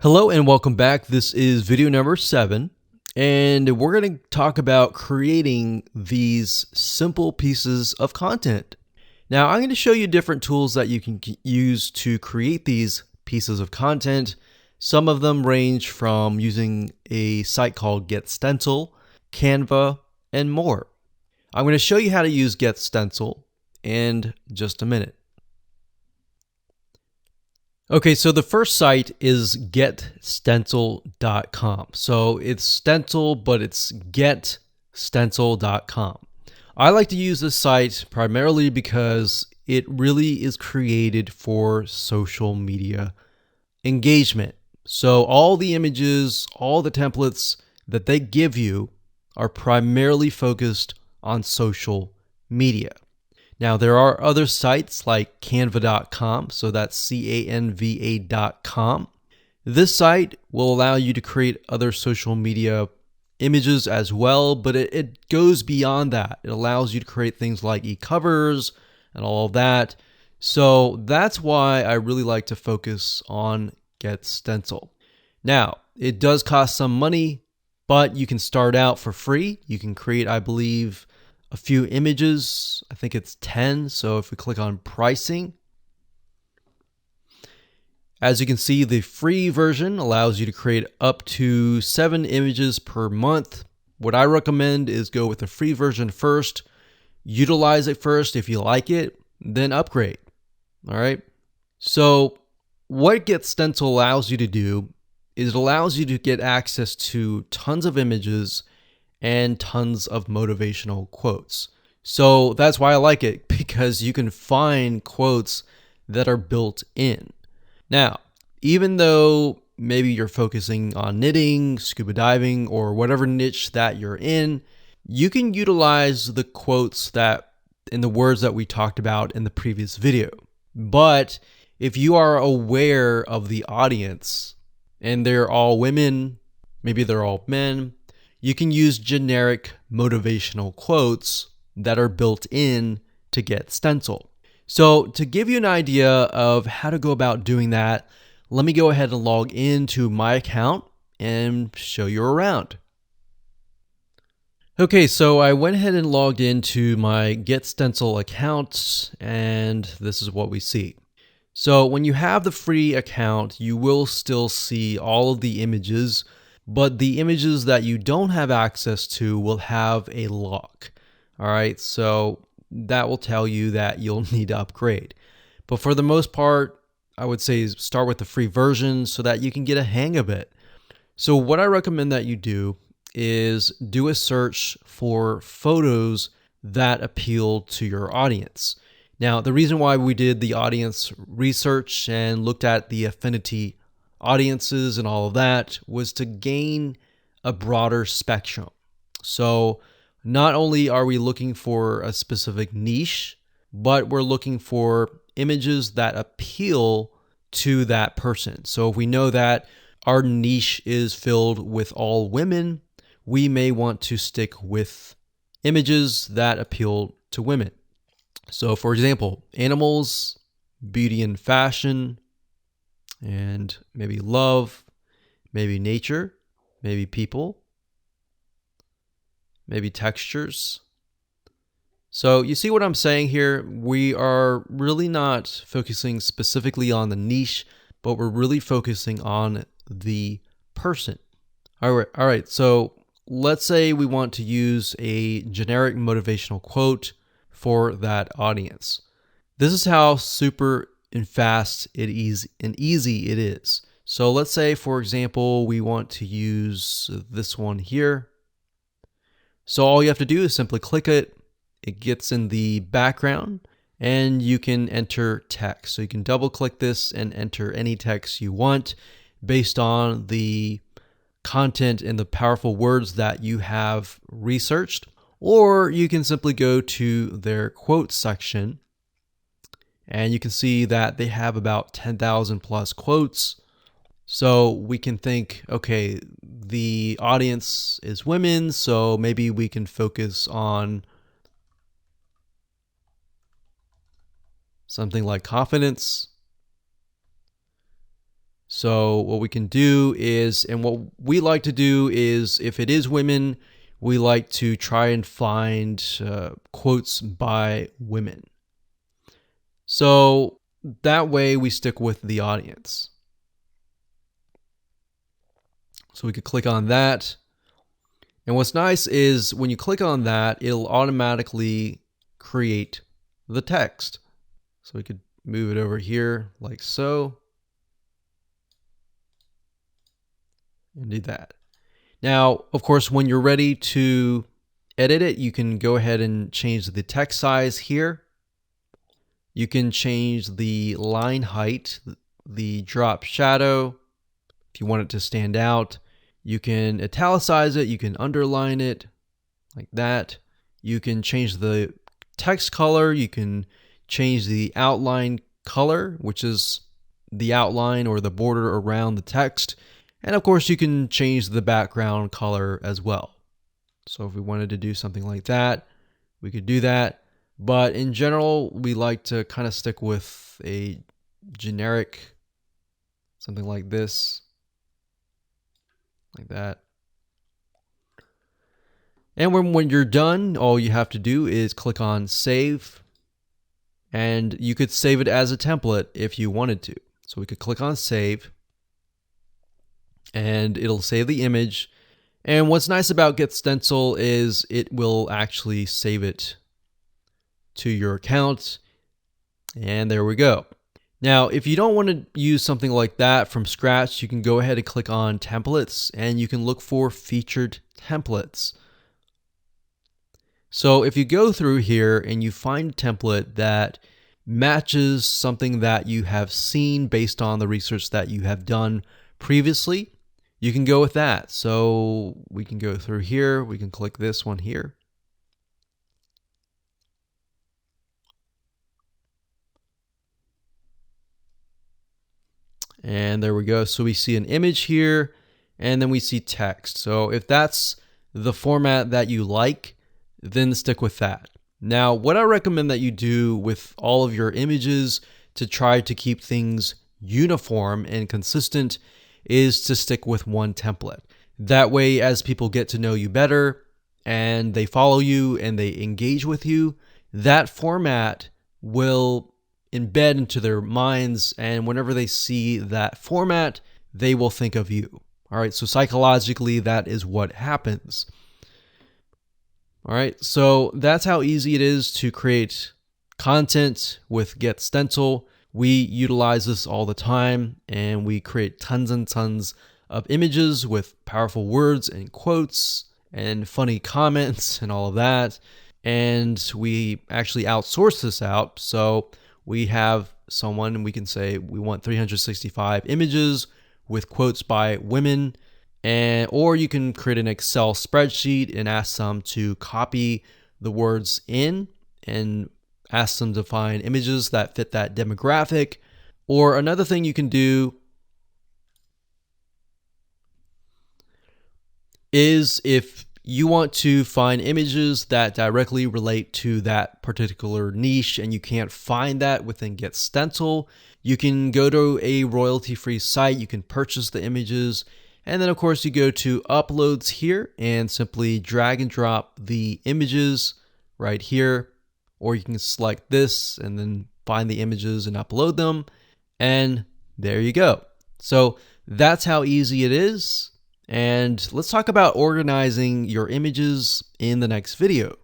Hello and welcome back. This is video number 7, and we're going to talk about creating these simple pieces of content. Now, I'm going to show you different tools that you can use to create these pieces of content. Some of them range from using a site called GetStencil, Canva, and more. I'm going to show you how to use GetStencil in just a minute. Okay, so the first site is getstencil.com. So it's stencil, but it's getstencil.com. I like to use this site primarily because it really is created for social media engagement. So all the images, all the templates that they give you are primarily focused on social media. Now, there are other sites like canva.com, so that's canva.com. This site will allow you to create other social media images as well, but it goes beyond that. It allows you to create things like e-covers and all of that. So that's why I really like to focus on GetStencil. Now, it does cost some money, but you can start out for free. You can create, I believe, a few images. I think it's 10. So if we click on pricing, as you can see, the free version allows you to create up to 7 images per month. What I recommend is go with the free version first, utilize it first. If you like it, then upgrade. All right. So what GetStencil allows you to do is it allows you to get access to tons of images and tons of motivational quotes. So that's why I like it, because you can find quotes that are built in. Now, even though maybe you're focusing on knitting, scuba diving, or whatever niche that you're in, you can utilize the quotes that in the words that we talked about in the previous video. But if you are aware of the audience and they're all women, maybe they're all men, you can use generic motivational quotes that are built in to GetStencil. So to give you an idea of how to go about doing that, let me go ahead and log into my account and show you around. Okay, so I went ahead and logged into my GetStencil account, and this is what we see. So when you have the free account, you will still see all of the images, but the images that you don't have access to will have a lock. All right, so that will tell you that you'll need to upgrade. But for the most part, I would say start with the free version so that you can get a hang of it. So what I recommend that you do is do a search for photos that appeal to your audience. Now, the reason why we did the audience research and looked at the affinity audiences and all of that was to gain a broader spectrum. So not only are we looking for a specific niche, but we're looking for images that appeal to that person. So if we know that our niche is filled with all women, we may want to stick with images that appeal to women. So for example, animals, beauty and fashion, and maybe love, maybe nature, maybe people, maybe textures. So you see what I'm saying here? We are really not focusing specifically on the niche, but we're really focusing on the person. All right. So let's say we want to use a generic motivational quote for that audience. This is how super and fast and easy it is. So let's say, for example, we want to use this one here. So all you have to do is simply click it. It gets in the background and you can enter text. So you can double click this and enter any text you want based on the content and the powerful words that you have researched. Or you can simply go to their quote section and you can see that they have about 10,000 plus quotes. So we can think, okay, the audience is women, so maybe we can focus on something like confidence. So what we can do is, and what we like to do is, if it is women, we like to try and find quotes by women. So that way we stick with the audience. So we could click on that. And what's nice is when you click on that, it'll automatically create the text. So we could move it over here like so. And do that. Now, of course, when you're ready to edit it, you can go ahead and change the text size here. You can change the line height, the drop shadow, if you want it to stand out. You can italicize it, you can underline it like that. You can change the text color, you can change the outline color, which is the outline or the border around the text. And of course, you can change the background color as well. So if we wanted to do something like that, we could do that. But in general, we like to kind of stick with a generic, something like this, like that. And when you're done, all you have to do is click on save. And you could save it as a template if you wanted to. So we could click on save. And it'll save the image. And what's nice about GetStencil is it will actually save it to your account. And there we go. Now, if you don't want to use something like that from scratch, you can go ahead and click on templates and you can look for featured templates. So if you go through here and you find a template that matches something that you have seen based on the research that you have done previously, you can go with that. So we can go through here. We can click this one here. And there we go. So we see an image here and then we see text. So if that's the format that you like, then stick with that. Now, what I recommend that you do with all of your images to try to keep things uniform and consistent is to stick with one template. That way, as people get to know you better and they follow you and they engage with you, that format will embed into their minds, and whenever they see that format, they will think of you. All right, so psychologically, that is what happens. All right, so that's how easy it is to create content with GetStencil. We utilize this all the time, and we create tons and tons of images with powerful words and quotes and funny comments and all of that. And we actually outsource this out. So we have someone and we can say we want 365 images with quotes by women. Or you can create an Excel spreadsheet and ask them to copy the words in and ask them to find images that fit that demographic. Or another thing you can do is if you want to find images that directly relate to that particular niche and you can't find that within GetStencil, you can go to a royalty-free site, you can purchase the images, and then of course you go to uploads here and simply drag and drop the images right here, or you can select this and then find the images and upload them, and there you go. So that's how easy it is. And let's talk about organizing your images in the next video.